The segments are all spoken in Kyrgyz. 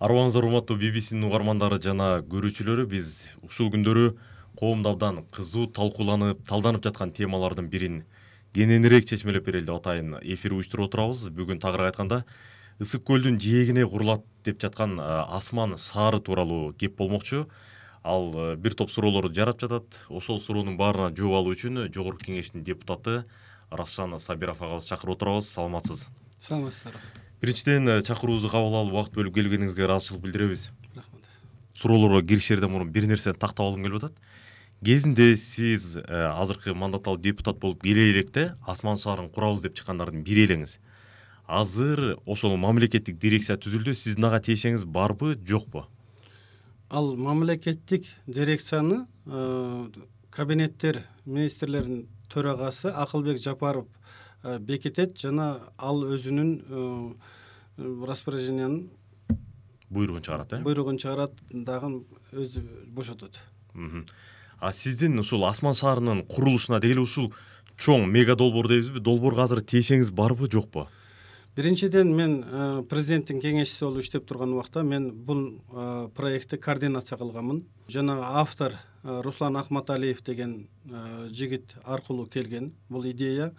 Арыбаңыздар урматтуу BBC угармандары жана көрүүчүлөрү, биз ушул күндөрү коомдо абдан кызуу талкууланып, талданып жаткан темалардын бирин кененирээк чечмелеп берели деп атайын эфир уюштуруп отурабыз. Бүгүн тагыраак айтканда Ысык көлдүн жээгине курулат деп жаткан асман шаары тууралуу кеп болмокчу. Ал бир топ суроолорду жарап жатат. Ошол суроонун баарына жооп алуу үчүн Жогорку Кеңештин депутаты Равшан Сабиров агабызды чакырып отурабыз. Саламатсыз. Саламатсыздар. Биринчиден чакыруубузду кабыл алып убакыт бөлүп келгениңизге ыраазычылык билдиребиз. Рахмат. Суроолорго киришерден мурун бир нерсени тактап алгым келип атат. Кезинде сиз азыркы мандатталуу депутат болуп келе электе асман шаарын курабыз деп чыккандардын бири элеңиз. Азыр ошол мамлекеттик дирекция түзүлдү. Сиздин ага тиешеңиз барбы, жокпу? Ал мамлекеттик дирекцияны кабинеттер министрлердин төрагасы Акылбек Жапаров бекитет жана ал өзүнүн распоряжениянын Буйругун чыгарат, буйругун чыгарат, дагы өзү бошотот. А сиздин ушул асман шаарынын курулушуна деги эле ушул чоң мега долбоор дейбизби? Долбоорго азыр тиешеңиз барбы, жокпу? Биринчиден мен президенттин кеңешчиси болуп иштеп турган убакта мен бул проектти координация кылганмын. Жана автор Руслан Ахматалиев деген жигит аркылуу келген бул идея.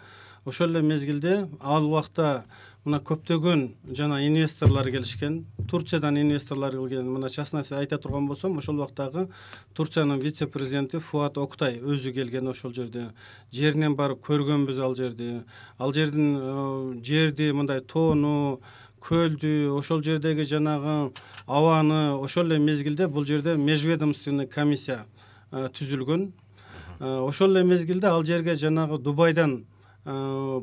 Ошол эле мезгилде ал убакта мына көптөгөн жана инвесторлор келишкен. Турциядан инвесторлор келген. Мына честно айта турган болсом, ошол убактагы Турциянын вице-президенти Фуат Октай өзү келген ошол жерде. Жеринен барып көргөнбүз ал жерди. Ал жердин жерди мындай тоону, көлдү, ошол жердеги жанагы абаны, ошол эле мезгилде бул жерде межведомственный комиссия түзүлгөн. Ошол эле мезгилде ал жерге жанагы Дубайдан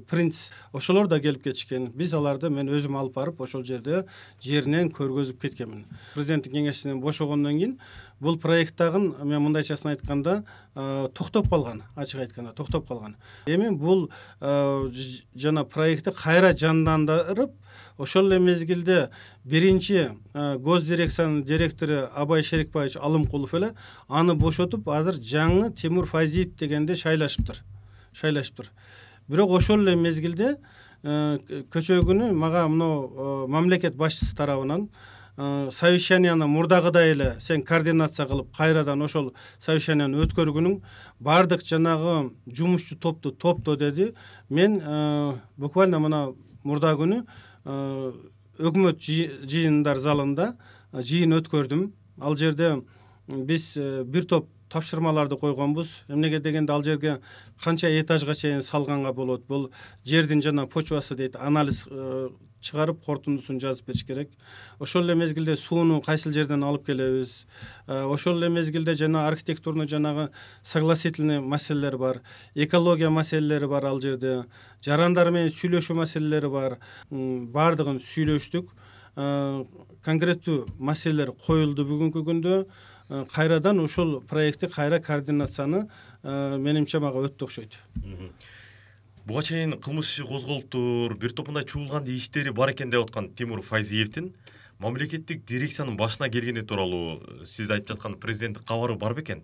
принц ошолор да келип кетишкен. Биз аларды мен өзүм алып барып ошол жерде жеринен көргөзүп кеткенмин. Президенттин кеңешинен бошогондон кийин бул проекттагын мен мындайчасын айтканда токтоп калган, ачык айтканда токтоп калган. Эми бул жана проектти кайра жандандырып, ошол эле мезгилде биринчи госдирекциянын директору Абай Шерикбаевич Алымкулов эле аны бошотуп, азыр жаңы Тимур Файзиев дегенди шайлашыптыр. Бирок ошол эле мезгилде көчө күнү мага мына мамлекет башчысы тарабынан совещанияны мурдагыдай эле сен координация кылып кайрадан ошол совещанияны өткөргүнүң, бардык жанагы жумушчу топто деди. Мен буквально мына мурда күнү өкмөт жыйындар залында жыйын өткөрдүм. Ал жерде биз бир топ тапшырмаларды койгонбуз. Эмнеге дегенде ал жерге канча этажга чейин салганга болот, бул жердин жана почвасы дейт, анализ чыгарып корутундусун жазып бериш керек. Ошол эле мезгилде сууну кайсыл жерден алып келебиз. Ошол эле мезгилде жана архитектурный жанагы согласительный маселелер бар, экология маселелери бар ал жерде, жарандар менен сүйлөшүү маселелери бар. Бардыгын сүйлөштүк. Конкреттүү маселелер коюлду бүгүнкү күндө. Кайрадан ушул проектти кайра координацияны менимче мага өтө окшойт. Буга чейин кылмыш иши козголуптур, бир топ мындай чуулган иштери бар экен деп аткан Тимур Файзиевдин мамлекеттик дирекциянын башына келгени тууралуу сиз айтып жаткан президенттик кабары бар бекен?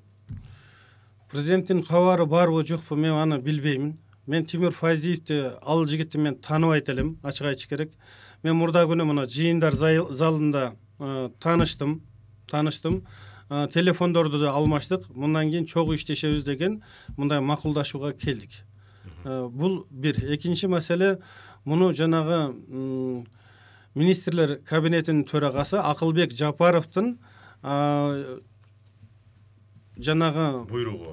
Президенттин кабары барбы жокпу мен аны билбеймин. Мен Тимур Файзиевди, ал жигитти мен тааныбайт элем, ачык айтыш керек. Мен мурда күнү мына жыйындар залында тааныштым. Телефондорду да алмаштык. Мындан кийин чогуу иштешебиз деген мындай макулдашууга келдик. Бул бир. Экинчи маселе, муну жанагы министрлер кабинетинин төрагасы Акылбек Жапаровдун жанагы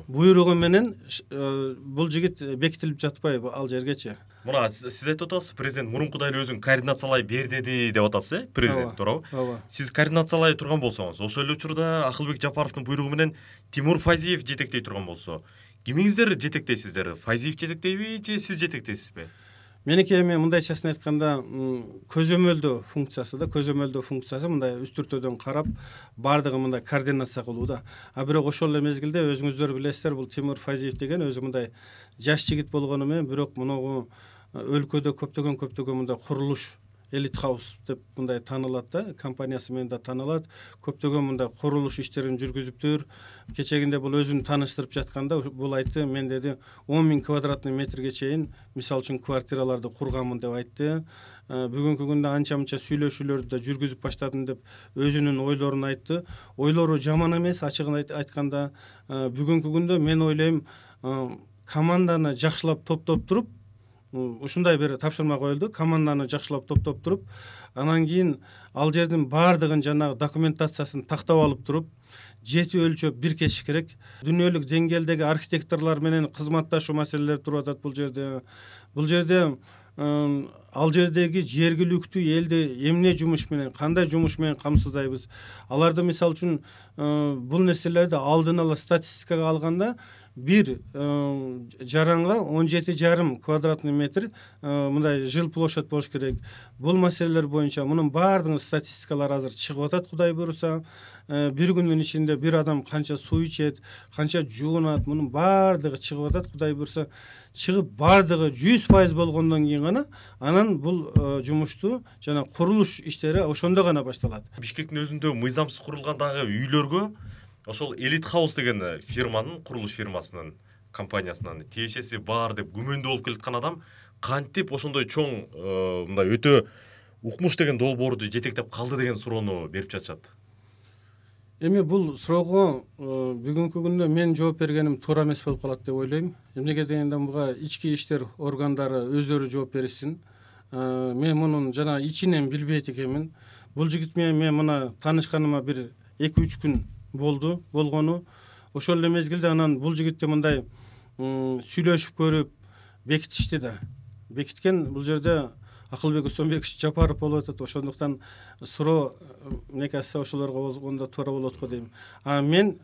буйругу менен бул жигит бекитилип жатпайбы ал жергечи? Мына сиз айтып атасыз, президент мурункудай эле өзүн координациялай бер деди деп атасыз, президент, туурабы? Ооба. Сиз координациялай турган болсоңуз, ошол эле учурда Акылбек Жапаровдун буйругу менен Тимур Файзиев жетектей турган болсо, кимиңиздер жетектейсиздер? Файзиев жетектейби же сиз жетектейсизби? Меники эми мындайчасын айтканда көзөмөлдөө функциясы мындай үстүртөдөн карап бардыгы мындай координация кылуу да. Бирок ошол эле мезгилде өзүңүздөр билесиздер, бул Тимур Файзиев деген өзү мындай жаш жигит болгону менен, бирок мунугу өлкөдө көптөгөн мындай курулуш Elite House деп мындай таанылат да, компаниясы менен да таанылат. Көптөгөн мындай курулуш иштерин жүргүзүптүр. Кечегинде бул өзүн тааныштырып жатканда бул айтты, мен деди 10 000 квадратный метрге чейин мисалы үчүн квартираларды курганмын деп айтты. бүгүнкү күндө анча мынча сүйлөшүүлөрдү да жүргүзүп баштадым деп өзүнүн ойлорун айтты. Ойлору жаман эмес, ачыгын айтканда. Бүгүнкү күндө мен ойлойм, команданы жакшылап топтоп туруп, ушундай бир тапшырма коюлду. Команданы жакшылап топтоп туруп, анан кийин ал жердин баардыгын жанагы документациясын тактап алып туруп, жети өлчөп биркетиш керек. Дүйнөлүк деңгээлдеги архитекторлор менен кызматташуу маселелери туруп атат бул жерде. Бул жерде ал жердеги жергиликтүү элди эмне жумуш менен, кандай жумуш менен камсыздайбыз. Аларды мисалы үчүн бул нерселерди алдын ала статистикага алганда бир жаранга 17,5 квадратный метр мындай жыл площадь болуш керек. Бул маселелер боюнча мунун баардыгынын статистикалары азыр чыгып атат, Кудай буйруса. Бир күндүн ичинде бир адам канча суу ичет, канча жуунат, мунун баардыгы чыгып атат, Кудай буйруса. Чыгып баардыгы 100% болгондон кийин гана анан бул жумушту жана курулуш иштери ошондо гана башталат. Бишкектин өзүндө мыйзамсыз курулган дагы үйлөргө ошол Elite House деген фирманын, курулуш фирмасынын, компаниясынын тиешеси бар деп күмөндүү болуп келаткан адам кантип ошондой чоң мындай өтө укмуш деген долбоорду жетектеп калды деген суроону берип жатышат. Эми бул суроого бүгүнкү күндө мен жооп бергеним туура эмес болуп калат деп ойлойм. Эмнеге дегенде буга ички иштер органдары өздөрү жооп беришсин. Мен мунун жана ичинен билбейт экенмин. Бул жигит менен мен мына таанышканыма бир 2-3 күн болгону. Ошол эле мезгилде анан бул жигитти мындай сүйлөшүп көрүп бекитишти да. Бекиткен бул жерде Акылбек Усонбекович Жапаров болуп атат. Ошондуктан суроо мне кажется ошолорго болгондо туура болот го дейм. Мен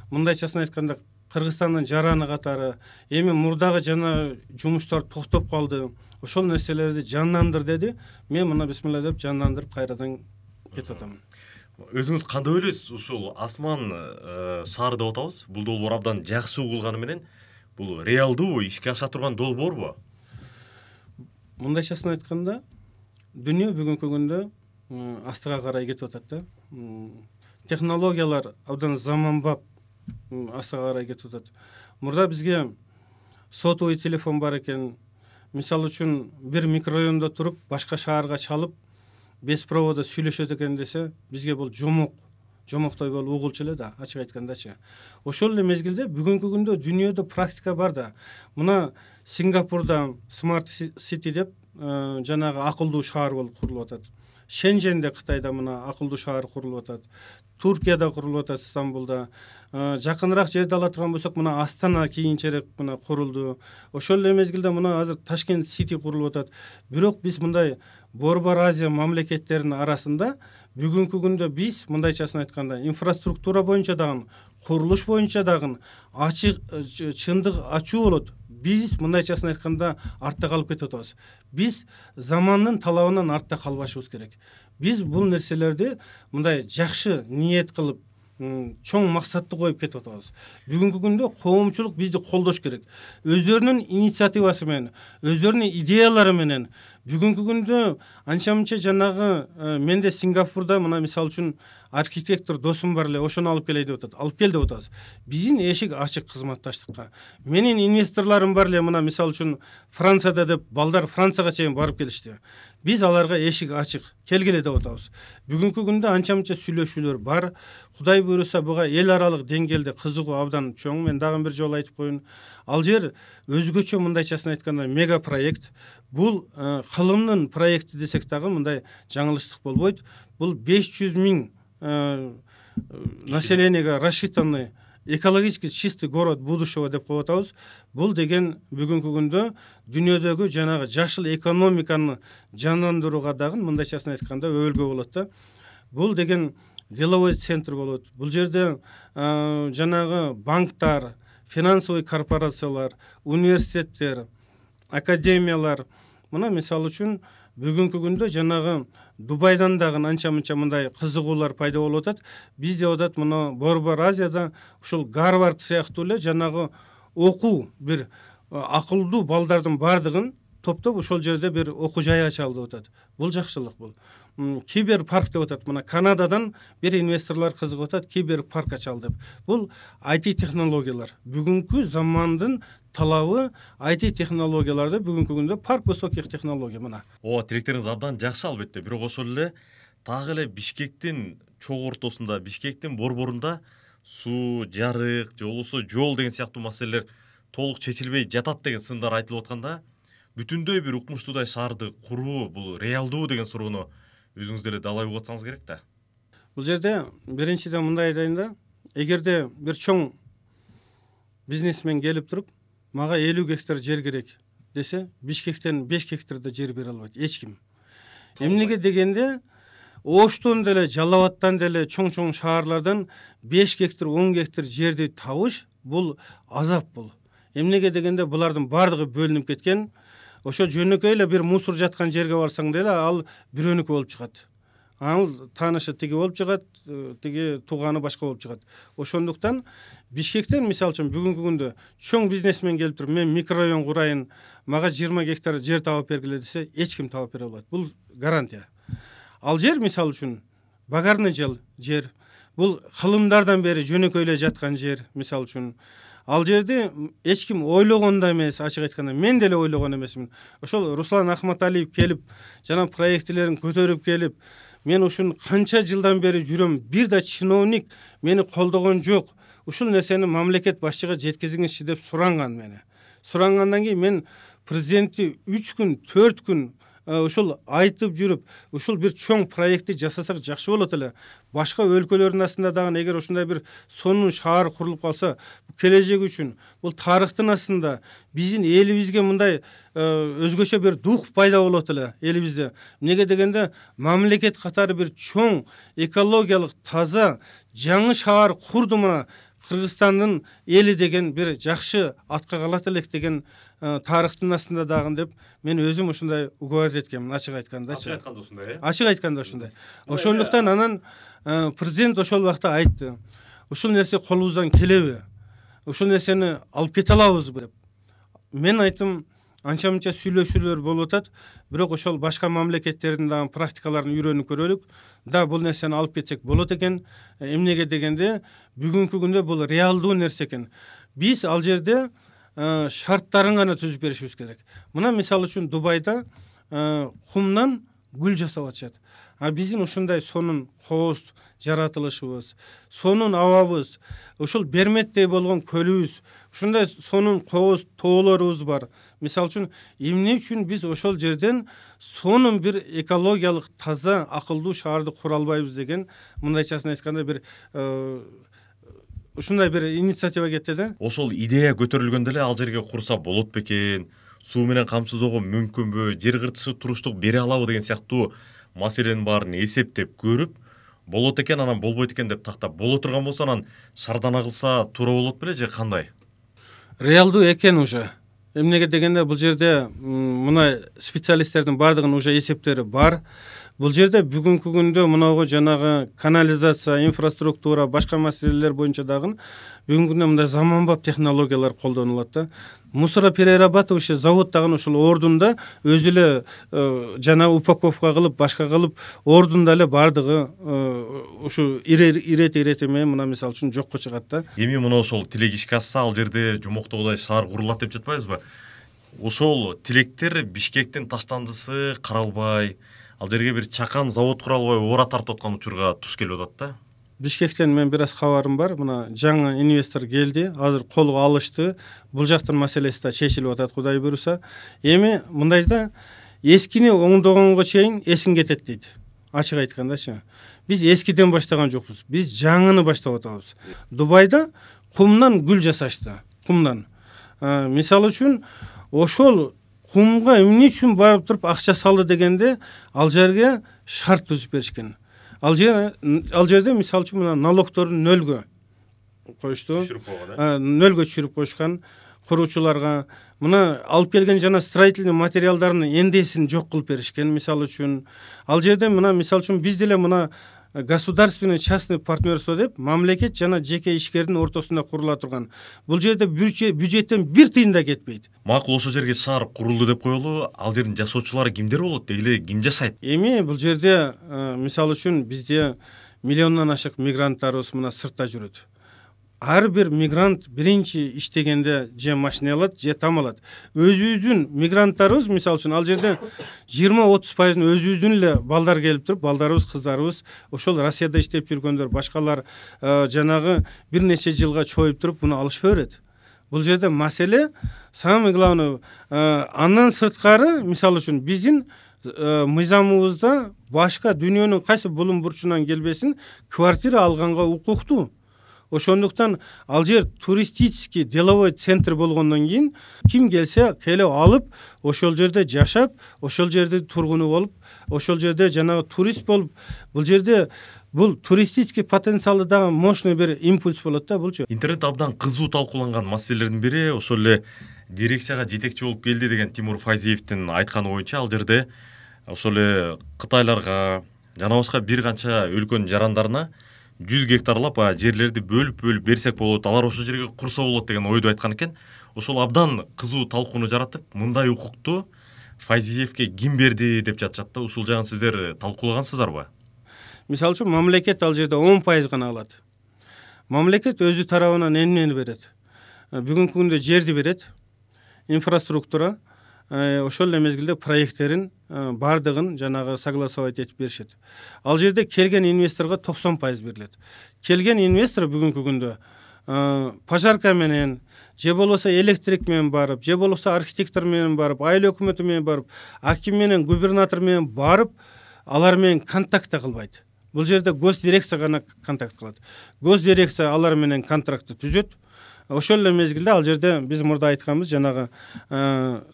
мындайчасын айтканда Кыргызстандын жараны катары эми мурдагы жана жумуштар токтоп калды. Ошол нерселерди жандандыр деди. Мен мына бисмилла деп жандандырып кайрадан кетип атам. Өзүңүз кандай ойлойсуз? Ушул Асман шаары деп атабыз. Бул долбоор абдан жакшы угулганы менен бул реалдуу ишке аша турган долбоорбу? Мындайчасын айтканда, дүйнө бүгүнкү күндө астыга карай кетип атат да. Технологиялар абдан заманбап астыга карай кетип атат. Мурда бизге сотовый телефон бар экен. Мисалы үчүн бир микрорайондо туруп, башка шаарга чалып, без провода сүйлөшөт экен десе, бизге бул жомоктой болуп угулчу эле да, ачык айткандачы. Ошол эле мезгилде бүгүнкү күндө дүйнөдө практика бар да. Мына Сингапурда Smart City деп жанагы акылдуу шаар болуп курулуп атат. Шенженде, Кытайда мына акылдуу шаар курулуп атат. Туркияда курулуп атат, Стамбулда. Жакыныраак жерде ала турган болсок, мына Астана кийинчерээк мына курулду. Ошол эле мезгилде мына азыр Ташкент City курулуп атат. Бирок биз мындай Борбор Азия мамлекеттеринин арасында бүгүнкү күндө биз мындайчасын айтканда инфраструктура боюнча дагы, курулуш боюнча дагы ачык чындык ачуу болот. Биз мындайчасын айтканда артта калып кетип атабыз. Биз замандын талабынан артта калбашыбыз керек. Биз бул нерселерди мындай жакшы ниет кылып, чоң максатты коюп кетип атабыз. Бүгүнкү күндө коомчулук бизди колдош керек. Өздөрүнүн инициативасы менен, өздөрүнүн идеялары менен бүгүнкү күндө анча-мынча жанагы менде Сингапурда мына мисалы үчүн архитектор досум бар эле, ошону алып келей деп атат. Алып кел деп атабыз. Биздин эшик ачык кызматташтыкка. Менин инвесторлорум бар эле, мына мисалы үчүн Францияда деп балдар Францияга чейин барып келишти. Биз аларга эшик ачык, келгиле деп атабыз. Бүгүнкү күндө анча-мынча сүйлөшүүлөр бар. Кудай буйруса буга эл аралык деңгээлде кызыгуу абдан чоң. Мен дагы бир жолу айтып коеюн. Ал жер өзгөчө мындайчасын айтканда мега проект. Бул кылымдын проекти десек дагы мындай жаңылыштык болбойт. Бул 500 000 населенияга рассчитанный экологически чистый город будущего деп коюп атабыз. Бул деген бүгүнкү күндө дүйнөдөгү жанагы жашыл экономиканы жандандырууга дагы мындайчасын айтканда өбөлгө болот да. Бул деген деловой центр болот. Бул жерде жанагы банктар, финансовый корпорациялар, университеттер, академиялар, мына мисалы үчүн бүгүнкү күндө жанагы Дубайдан дагы анча-мынча мындай кызыгуулар пайда болуп атат. Биз деп атат мына Борбор Азияда ушул Гарвард сыяктуу эле жанагы окуу бир акылдуу балдардын баардыгын топтоп ошол жерде бир окуу жай ачалы деп атат. Бул жакшылык бул. Киберпарк деп атат. Мына Канададан бир инвесторлор кызыгып атат, киберпарк ачалы деп. Бул IT технологиялар. Бүгүнкү замандын талабы IT технологияларды бүгүнкү күндө парк высоких технологий мына. Ооба, тилектериңиз абдан жакшы албетте. Бирок ошол эле дагы эле Бишкектин чок ортосунда, Бишкектин борборунда суу, жарык же болбосо жол деген сыяктуу маселелер толук чечилбей жатат деген сындар айтылып атканда, бүтүндөй бир укмуштуудай шаарды куруу бул реалдуу деген суроону өзүңүз деле далай угуп атсаңыз керек да. Бул жерде биринчиден мындай айтайын да, эгерде бир чоң бизнесмен келип туруп, мага 50 гектар жер керек десе, Бишкектен 5 гектарда жер бере албайт эч ким. Эмнеге дегенде, Оштон деле, Жалал Абадтан деле, чоң шаарлардан 5 гектар, 10 гектар жерди табыш бул азап бул. Эмнеге дегенде, булардын бардыгы бөлүнүп кеткен. Ошо жөнөкөй эле бир мусор жаткан жерге барсаң деле ал бирөөнүкү болуп чыгат. Ал таанышы тиги болуп чыгат, тиги тууганы башка болуп чыгат. Ошондуктан Бишкектен мисалы үчүн бүгүнкү күндө чоң бизнесмен келип туруп, мен микрорайон курайын, мага 20 гектар жер табып бергиле десе, эч ким табып бере албайт. Бул гарантия. Ал жер мисалы үчүн багарный жер. Бул кылымдардан бери жөнөкөй эле жаткан жер, мисалы үчүн. Ал жерде эч ким ойлогон да эмес, ачык айтканда, мен деле ойлогон эмесмин. Ошол Руслан Ахматалиев келип, жана проектилерин көтөрүп келип, мен ушун канча жылдан бери жүрөм, бир да чиновник мени колдогон жок. Ушул нерсени мамлекет башчыга жеткизиңизчи деп суранган мени. Сурангандан кийин мен президентти 3 күн, 4 күн ушул айтып жүрүп, ушул бир чоң проектти жасасак жакшы болот эле. Башка өлкөлөрдүн астында дагы эгер ошондой бир сонун шаар курулуп калса, келечек үчүн, бул тарыхтын астында биздин элибизге мындай өзгөчө бир дух пайда болот эле элибизде. Эмнеге дегенде, мамлекет катары бир чоң экологиялык таза жаңы шаар курду мына Кыргызстандын эли деген бир жакшы атка калат элек деген тарыхтын астында дагы деп мен өзүм ушундай угубат эткенмин, ачык айткандачы. Ачык айтканда ушундай, Ачык айтканда ушундай. Ошондуктан анан президент ошол убакта айтты. Ушул нерсе колубуздан келеби? Ушул нерсени алып кете алабызбы деп. Мен айттым, анча-мынча сүйлөшүүлөр болуп атат, бирок ошол башка мамлекеттердин дагы практикаларын үйрөнүп көрөлүк. Да, бул нерсени алып кетсек болот экен. Эмнеге дегенде, бүгүнкү күндө бул реалдуу нерсе экен. Биз ал жерде шарттарын гана түзүп беришибиз керек. Мына мисалы үчүн Дубайда кумдан гүл жасап атышат. А биздин ушундай сонун кооз жаратылышыбыз, сонун абабыз, ушул Берметтей болгон көлүбүз, ушундай сонун кооз тоолорубуз бар. Мисалы үчүн, эмне үчүн биз ошол жерден сонун бир экологиялык таза, акылдуу шаарды кура албайбыз деген, мындайчасын айтканда бир ушундай бир инициатива кетти да. Ошол идея көтөрүлгөндө эле ал жерге курса болот бекен, суу менен камсыздоого мүмкүнбү, жер кыртышы туруштук бере алабы деген сыяктуу маселенин баарын эсептеп көрүп, болот экен, анан болбойт экен деп тактап боло турган болсо, анан шардана кылса туура болот беле же кандай? Реалдуу экен уже. Эмнеге дегенде, бул жерде мына специалисттердин бардыгынын уже эсептери бар. Бул жерде бүгүнкү күндө мынауга жанагы канализация, инфраструктура, башка маселелер боюнча дагы бүгүнкү күндө мындай заманбап технологиялар колдонулат да. Мусороперерабатывающий завод дагы ушул ордунда өзү эле жана упаковка кылып, башка кылып, ордунда эле бардыгы ушу ирет менен мына мисалы үчүн жокко чыгат да. Эми мына ошол тилек ишке ашса, ал жерде жумоктогудай шаар курулат деп жатпайбызбы? Ошол тилектер Бишкектин таштандысы каралбай, ал жерге бир чакан завод кура албай ора тартып аткан учурга туш келип атат да. Бишкектен мен бир аз кабарым бар. Мына жаңы инвестор келди, азыр колго алышты. Бул жактын маселеси да чечилип атат, Кудай буйруса. Эми мындайда эскини оңдогонго чейин эсиң кетет дейт. Ачык айткандачы. Биз эскиден баштаган жокпуз. Биз жаңыны баштап атабыз. Дубайда кумдан гүл жасашты. Кумдан. Мисалы үчүн, ошол кумга эмне үчүн барып туруп акча салды дегенде, ал жерге шарт түзүп беришкен. Ал жерде мисалы үчүн мына налогторун нөлгө коюшту. Нөлгө түшүрүп коюшкан куруучуларга. Мына алып келген жана строительный материалдарын эндесин жок кылып беришкен, мисалы үчүн. Ал жерде мына мисалы үчүн биз деле мына государственный частный партнерство деп мамлекет жана жеке ишкердин ортосунда курула турган. Бул жерде бюджеттен бир тыйын да кетпейт. Макул, ошол жерге шаар курулду деп коелу, ал жердин жашоочулары кимдер болот, дегиле ким жашайт? Эми бул жерде мисалы үчүн бизде миллиондон ашык мигранттарыбыз мына сыртта жүрөт. ар бир мигрант биринчи иштегенде же машина алат же там алат. Өзүбүздүн мигранттарыбыз мисалы үчүн ал жерде 20-30% өзүбүздүн эле балдар келип туруп, балдарыбыз, кыздарыбыз, ошол Россияда иштеп жүргөндөр, башкалар жанагы бир нече жылга чоюп туруп буну алышпай берет. Бул жерде маселе самый главный андан сырткары мисалы үчүн биздин мыйзамыбызда башка дүйнөнүн кайсы булум бурчунан келбесин квартира алганга укуктуу. Ошондуктан ал жер туристический деловой центр болгондон кийин ким келсе келип алып, ошол жерде жашап, ошол жерде тургуну болуп, ошол жерде жанагы турист болуп, бул жерде бул туристический потенциалы дагы мощный бир импульс болот да булчу. Интернетте абдан кызуу талкууланган маселелердин бири ошол эле дирекцияга жетекчи болуп келди деген Тимур Файзиевдин айтканы боюнча ал жерде ошол эле кытайларга жана башка бир канча өлкөнүн жарандарына 100 гектарлап жерлерди бөлүп берсек болот, алар ошол жерге курса болот деген ойду айткан экен. Ошол абдан кызуу талкууну жаратып, мындай укукту Файзиевке ким берди деп жатышат да. Ушул жагын сиздер талкуулагансыздарбы? Мисалы үчүн мамлекет ал жерде 10% гана алат. Мамлекет өзү тарабынан эмнени берет? Бүгүнкү күндө жерди берет, инфраструктура, ошол эле мезгилде проекттерин бардыгын жанагы согласовать этип беришет. Ал жерде келген инвесторго 90% берилет. Келген инвестор бүгүнкү күндө пожарка менен, же болбосо электрик менен барып, же болбосо архитектор менен барып, айыл өкмөтү менен барып, аким менен, губернатор менен барып, алар менен контакт кылбайт. Бул жерде госдирекция гана контакт кылат. Госдирекция алар менен контрактты түзөт. Ошол эле мезгилде ал жерде биз мурда айтканбыз жанагы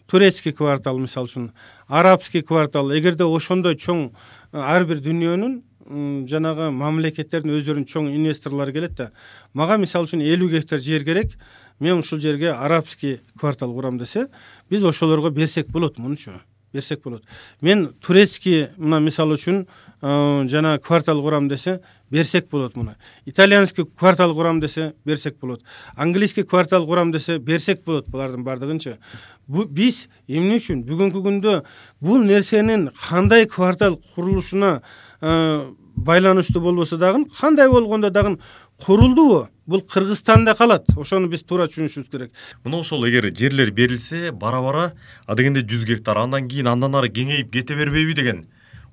турецкий квартал мисалы үчүн, арабский квартал, эгерде ошондой чоң ар бир дүйнөнүн жанагы мамлекеттердин өздөрүнүн чоң инвесторлору келет да. Мага мисалы үчүн 50 гектар жер керек. Мен ушул жерге арабский квартал курам десе, биз ошолорго берсек болот мунчу. Берсек болот. Мен турецкий мына мисалы үчүн жана квартал курам десе берсек болот муну. Итальянский квартал курам десе берсек болот. Английский квартал курам десе берсек болот булардын бардыгынча. Биз эмне үчүн бүгүнкү күндө бул нерсенин кандай квартал курулушуна байланыштуу болбосо дагы, кандай болгондо дагы курулдубу? Бул Кыргызстанда калат. Ошону биз туура түшүнүшүбүз керек. Мына ошол эгер жерлер берилсе, бара-бара адегенде 100 гектар, андан кийин андан ары кеңейип кете бербейби деген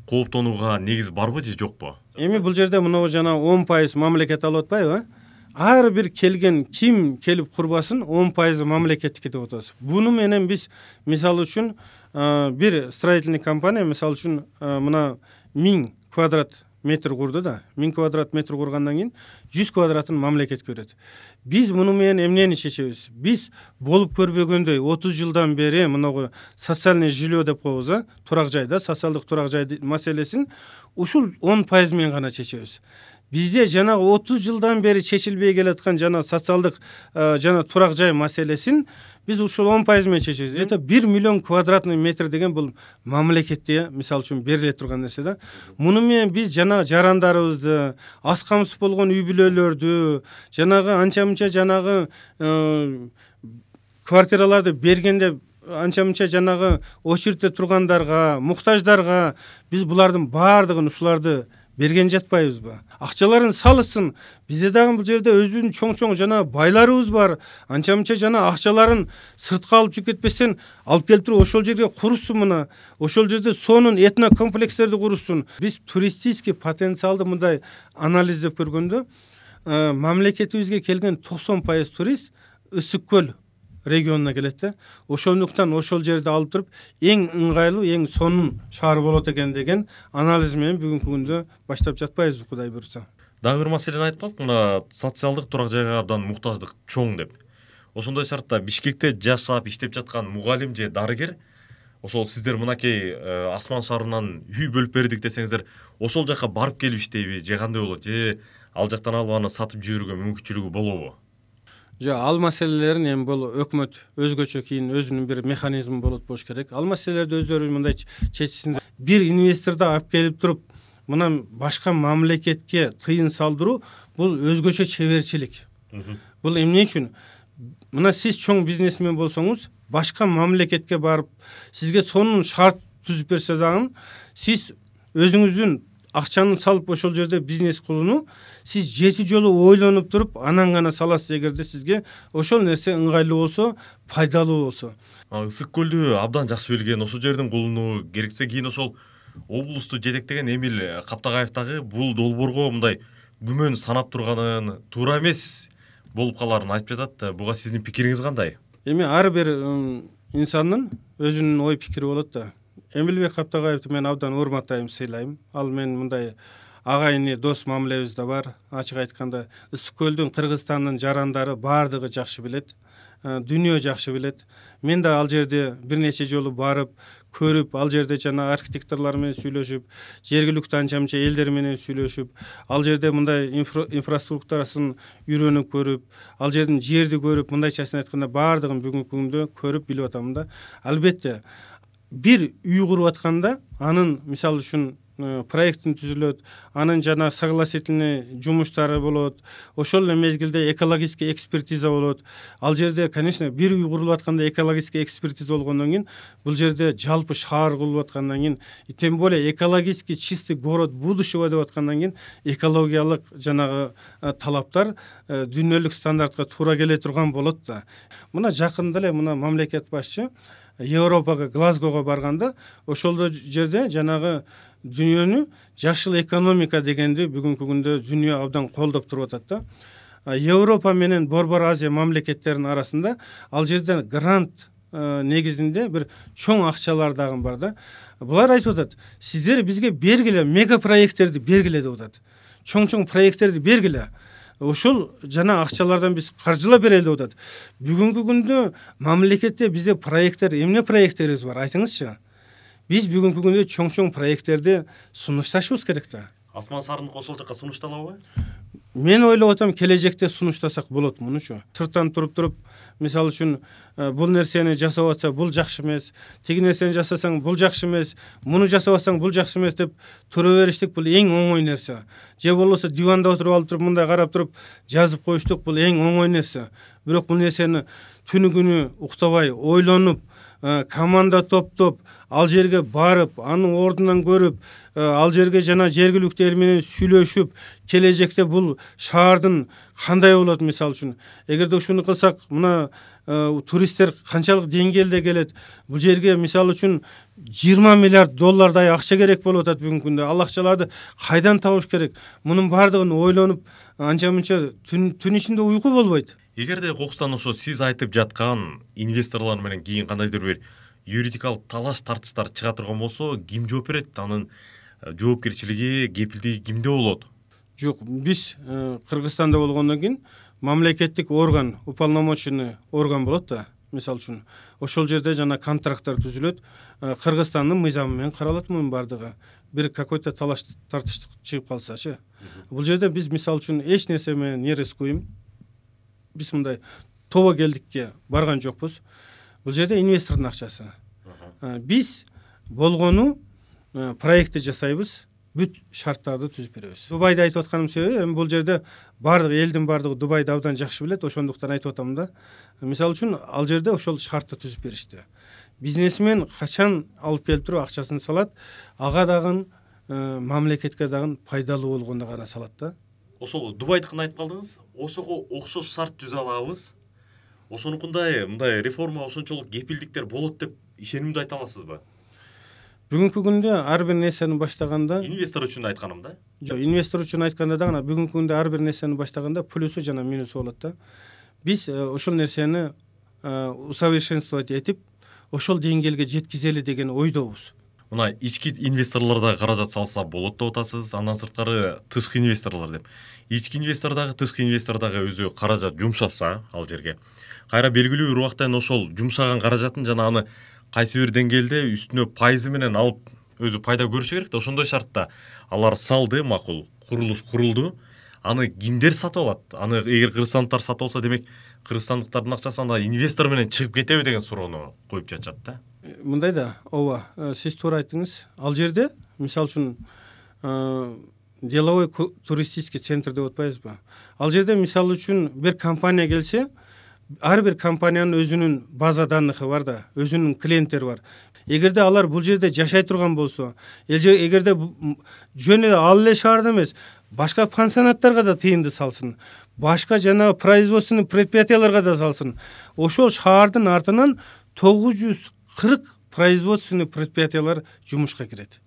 кооптонууга негиз барбы же жокпу? Эми бул жерде мына жана 10% мамлекет алып атпайбы? Ар бир келген ким келип курбасын 10% мамлекеттики деп атабыз. Буну менен биз мисалы үчүн бир строительный компания мисалы үчүн мына 1000 квадрат метр курду да. 1000 квадрат метр кургандан кийин 100 квадратын мамлекетке берет. Биз муну менен эмнени чечебиз? Биз болуп көрбөгөндөй 30 жылдан бери мына социальный жилье деп коебуз, турак жайда, социалдык турак жай маселесин ушул 10% менен гана чечебиз. Бизде жанагы 30 жылдан бери чечилбей келаткан жана социалдык жана турак жай маселесин биз ушул 10% менен чечебиз. Это 1 миллион квадратный метр деген бул мамлекетте мисалы үчүн бериле турган нерсе да. Муну менен биз жана жарандарыбызды, аз камсыз болгон үй бүлөлөрдү, жанагы анча-мынча жанагы квартираларды бергенде анча-мынча жанагы очередте тургандарга, муктаждарга биз булардын баардыгын ушуларды берген жатпайбызбы? Акчаларын салышсын. Бизде дагы бул жерде өзүбүздүн чоң-чоң жана байларыбыз бар. Анча-мынча жана акчаларын сыртка алып чыгып кетпестен алып келип туруп ошол жерге курушсун мына. Ошол жерде сонун этно комплекстерди курушсун. Биз туристический потенциалды мындай анализдеп көргөндө мамлекетибизге келген 90% турист Ысык көл регионуна келет да. Ошондуктан ошол жерди алып туруп эң ыңгайлуу, эң сонун шаар болот экен деген анализ менен бүгүнкү күндө баштап жатпайбыз, Кудай буйрса. Дагы бир маселени айтып калдык, мына социалдык турак жайга абдан муктаждык чоң деп. Ошондой шартта Бишкекте жашап иштеп жаткан мугалим же дарыгер, ошол сиздер мынакей Асман шаарынан үй бөлүп бердик десеңиздер, ошол жака барып келип иштейби же кандай болот? Же ал жактан алып аны сатып жиберүүгө мүмкүнчүлүгү болобу? Ал маселелерин эми бул өкмөт өзгөчө кийин өзүнүн бир механизми болуш керек. Ал маселелерди өздөрү мындай чечсин. Бир инвесторду алып келип туруп, мына башка мамлекетке тыйын салдыруу бул өзгөчө чеберчилик. Бул эмне үчүн? Мына сиз чоң бизнесмен болсоңуз, башка мамлекетке барып, сизге сонун шарт түзүп берсе дагы, сиз өзүңүздүн акчаны салып ошол жерде бизнес кылууну сиз 7 жолу ойлонуп туруп анан гана саласыз, эгерде сизге ошол нерсе ыңгайлуу болсо, пайдалуу болсо. Ысык көлдү абдан жакшы билген, ошол жердин кулуну, керексе кийин ошол облусту жетектеген Эмил Каптагаев дагы бул долбоорго мындай күмөн санап турганын, туура эмес болуп каларын айтып жатат. Буга сиздин пикириңиз кандай? Эми ар бир инсандын өзүнүн ой пикири болот да. Эмилбек Каптагаевди мен абдан урматтайм, сыйлайм. Ал мен мындай агайыны дос мамилебиз да бар. Ачык айтканда Ысык көлдүн, Кыргызстандын жарандары баардыгы жакшы билет. Дүйнө жакшы билет. Мен да ал жерде бир нече жолу барып, көрүп, ал жерде жана архитекторлор менен сүйлөшүп, жергиликтүү анча мынча элдер менен сүйлөшүп, ал жерде мындай инфраструктурасын үйрөнүп көрүп, ал жердин жерди көрүп, мындайчасын айтканда баардыгын бүгүнкү күндө көрүп билип атам да. Албетте бир үй куруп атканда анын мисалы үчүн проектин түзүлөт, анын жана согласительный жумуштары болот, ошол эле мезгилде экологический экспертиза болот. Ал жерде, конечно, бир үй курулуп атканда экологический экспертиза болгондон кийин, бул жерде жалпы шаар курулуп аткандан кийин, тем более экологически чистый город будущего деп аткандан кийин экологиялык жанагы талаптар дүйнөлүк стандартка туура келе турган болот да. Мына жакында эле мына мамлекет башчы Европага, Глазгого барганда, ошол жерде жанагы дүйнөнү жашыл экономика дегенди бүгүнкү күндө дүйнө абдан колдоп туруп атат да. Европа менен Борбор Азия мамлекеттеринин арасында ал жерде грант негизинде бир чоң акчалар дагы бар да. Булар айтып атат, сиздер бизге бергиле, мега проекттерди бергиле деп атат. Чоң проекттерди бергиле. Ошол жана акчалардан биз каржылап берели деп атат. Бүгүнкү күндө мамлекетте бизде проекттер, эмне проекттерибиз бар, айтыңызчы. Биз бүгүнкү күндө чоң проекттерди сунушташыбыз керек да. Асман шарындык ошол жака сунушталабы? Мен ойлоп атам, келечекте сунуштасак болот мунучу. Сырттан туруп, мисалы үчүн бул нерсени жасап атса бул жакшы эмес, тиги нерсени жасасаң бул жакшы эмес, муну жасап атсаң бул жакшы эмес деп тура бериштик бул эң оңой нерсе. Же болбосо диванда отуруп алып туруп мындай карап туруп жазып коюштук бул эң оңой нерсе. Бирок бул нерсени түнү күнү уктабай ойлонуп, команда топтоп, ал жерге барып, анын ордунан көрүп, ал жерге жана жергиликтүү эл менен сүйлөшүп, келечекте бул шаардын кандай болот мисалы үчүн. Эгерде ушуну кылсак, мына туристтер канчалык деңгээлде келет. Бул жерге мисалы үчүн 20 миллиард доллардай акча керек болуп атат бүгүнкү күндө. Ал акчаларды кайдан табыш керек? Мунун баардыгын ойлонуп, анча мынча түн ичинде уйку болбойт. Эгерде кокустан ошо сиз айтып жаткан инвесторлор менен кийин кандайдыр бир юридикалык талаш тартыштар чыга турган болсо, ким жооп берет? Анын жоопкерчилиги, кепилдиги кимде болот? Жок, биз Кыргызстанда болгондон кийин мамлекеттик орган, уполномоченный орган болот да. Мисалы үчүн ошол жерде жана контракттар түзүлөт. Кыргызстандын мыйзамы менен каралат мунун баардыгы. Бир какой-то талаш тартыш чыгып калсачы. Бул жерде биз мисалы үчүн эч нерсе менен не рискуем. Биз мындай тобокелдикке барган жокпуз. Бул жерде инвестордун акчасы. Биз болгону проектти жасайбыз, бүт шарттарды түзүп беребиз. Дубайды айтып атканым себеби, эми бул жерде баардык элдин баардыгы Дубайды абдан жакшы билет, ошондуктан айтып атам да. Мисалы үчүн ал жерде ошол шартты түзүп беришти. Бизнесмен качан алып келип туруп акчасын салат, ага дагы мамлекетке дагы пайдалуу болгондо гана салат да. Ошол Дубайдыкын айтып калдыңыз. Ошого окшош шарт түзө алабыз. Ошонукундай мындай реформа, ошончолук кепилдиктер болот деп ишенимдүү айта аласызбы? Бүгүнкү күндө ар бир нерсени баштаганда, инвестор үчүн айтканым да. Жок, инвестор үчүн айтканда дагы бүгүнкү күндө ар бир нерсени баштаганда плюсу жана минусу болот да. Биз ошол нерсени усовершенствовать этип, ошол деңгээлге жеткизели деген ойдобуз. Мына ички инвесторлор да каражат салса болот деп атасыз, андан сырткары тышкы инвесторлор деп. Ички инвестор дагы, тышкы инвестор дагы өзү каражат жумшаса ал жерге, кайра белгилүү бир убактан ошол жумшаган каражатын жана аны кайсы бир деңгээлде үстүнө пайызы менен алып өзү пайда көрүшү керек да. Ошондой шартта алар салды, макул, курулуш курулду. Аны кимдер сатып алат? Аны эгер кыргызстандыктар сатып алса, демек кыргызстандыктардын акчасы анда инвестор менен чыгып кетеби деген суроону коюп жатышат да. Мындай да, ооба, сиз туура айттыңыз. Ал жерде мисалы үчүн деловой туристический центр деп атпайбызбы? Ал жерде мисалы үчүн бир компания келсе, ар бир компаниянын өзүнүн база данныхы бар да, өзүнүн клиенттери бар. эгерде алар бул жерде жашай турган болсо, эгерде жөн эле ал эле шаарда эмес, башка пансионаттарга да тыйынды салсын, башка жанагы производственный предприятияларга да салсын. Ошол шаардын артынан 940 производственный предприятиялар жумушка кирет.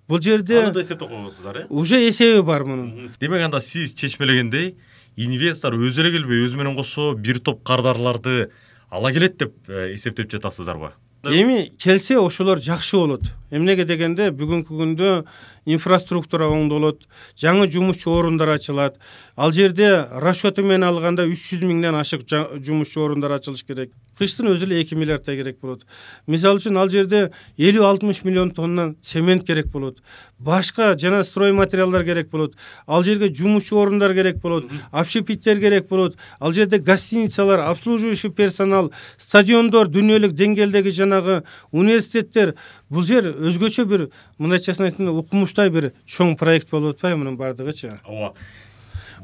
Бул жерде аны да эсептеп койгонсуздар, уже эсеби бар мунун. Демек анда сиз чечмелегендей, инвестор өзү эле келбей, өзү менен кошо бир топ кардарларды ала келет деп эсептеп жатасыздарбы? Эми келсе ошолор жакшы болот. Эмнеге дегенде бүгүнкү күндө инфраструктура оңдолот, жаңы жумушчу орундар ачылат. Ал жерде расчету менен алганда 300 миңден ашык жумушчу орундар ачылыш керек. Кыштын өзү эле 2 миллиардтай керек болот. Мисалы үчүн ал жерде 50-60 миллион тонна цемент керек болот. Башка жана строй материалдар керек болот. Ал жерге жумушчу орундар керек болот, общепиттер керек болот. Ал жерде гостиницалар, обслуживающий персонал, стадиондор, дүйнөлүк деңгээлдеги жанагы университеттер. Бул жер өзгөчө бир, мындайчасын айтканда, укмуштай бир чоң проект болуп атпайбы мунун бардыгычы? Ооба.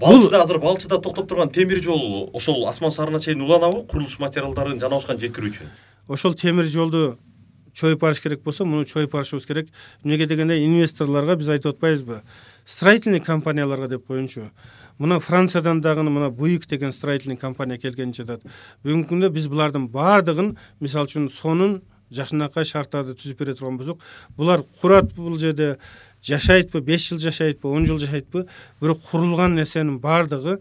Балчыда азыр Балчыда токтоп турган темир жол ошол Асман шаарына чейин уланабы, курулуш материалдарын жана башканы жеткирүү үчүн? Ошол темир жолду чоюп барыш керек болсо, муну чоюп барышыбыз керек. Эмнеге дегенде инвесторлорго биз айтып атпайбызбы? Строительный компанияларга деп коеюнчу. Мына Франциядан дагы мына Буик деген строительный компания келген жатат. Бүгүнкү күндө биз булардын баардыгын, мисалы үчүн сонун жакшынакай шарттарды түзүп бере турган болсок, булар курат бул жерде жашайтпы, 5 жыл жашайтпы, 10 жыл жашайтпы, бирок курулган нерсенин баардыгы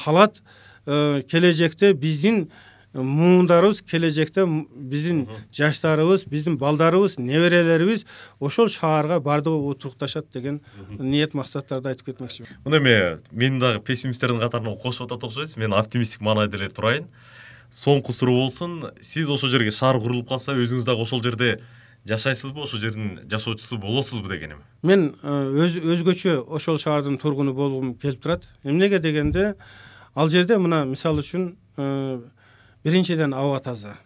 калат. Келечекте биздин муундарыбыз, келечекте биздин жаштарыбыз, биздин балдарыбыз, неберелерибиз ошол шаарга бардыгы отурукташат деген ниет максаттарды айтып кетмекчимин. Мына мен дагы пессимисттердин катарына кошуп атат окшойсуз. Мен оптимисттик маанайда эле турайын. Соңку суроо болсун. Сиз ошол жерге шаар курулуп калса, өзүңүз дагы ошол жерде жашайсызбы, ошол жердин жашоочусу болосузбу дегеним? Мен өзгөчө ошол шаардын тургуну болгум келип турат. Эмнеге дегенде, ал жерде мына мисалы үчүн биринчиден аба таза.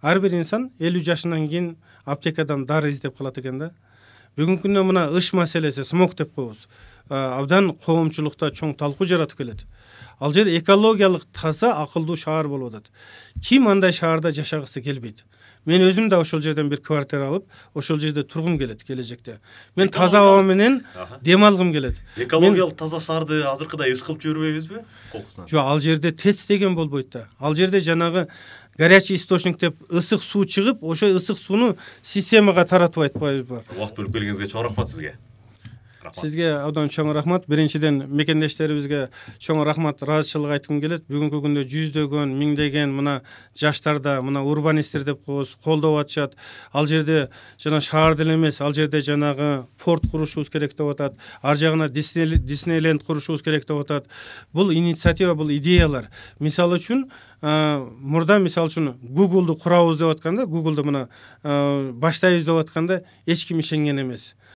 Ар бир инсан 50 жашынан кийин аптекадан дары издеп калат экен да. Бүгүнкү күндө мына ыш маселеси, смог деп коебуз. Абдан коомчулукта чоң талкуу жаратып келет. Ал жер экологиялык таза, акылдуу шаар болуп атат. Ким андай шаарда жашагысы келбейт? Мен өзүм да ошол жерден бир квартира алып, ошол жерде тургум келет келечекте. Мен таза аба менен дем алгым келет. Экологиялык таза шаарды азыркыдай ыш кылып жибербейбизби? Кокусунан. Жок, ал жерде ТЭЦ деген болбойт да. Ал жерде жанагы горячий источник деп ысык суу чыгып, ошол ысык сууну системага таратып атпайбызбы? Убакыт бөлүп келгениңизге чоң рахмат сизге. Сизге абдан чоң рахмат. Биринчиден мекендештерибизге чоң рахмат, ыраазычылык айткым келет. Бүгүнкү күндө жүздөгөн, миңдеген мына жаштарда, мына урбанисттер деп коебуз, колдоп атышат. Ал жерде жана шаар деле эмес, ал жерде жанагы порт курушубуз керек деп атат. Ар жагына Диснейленд курушубуз керек деп атат. Бул инициатива, бул идеялар. Мисалы үчүн, мурда мисалы үчүн Google'ду курабыз деп атканда, Google'ду мына баштайбыз деп атканда эч ким ишенген эмес.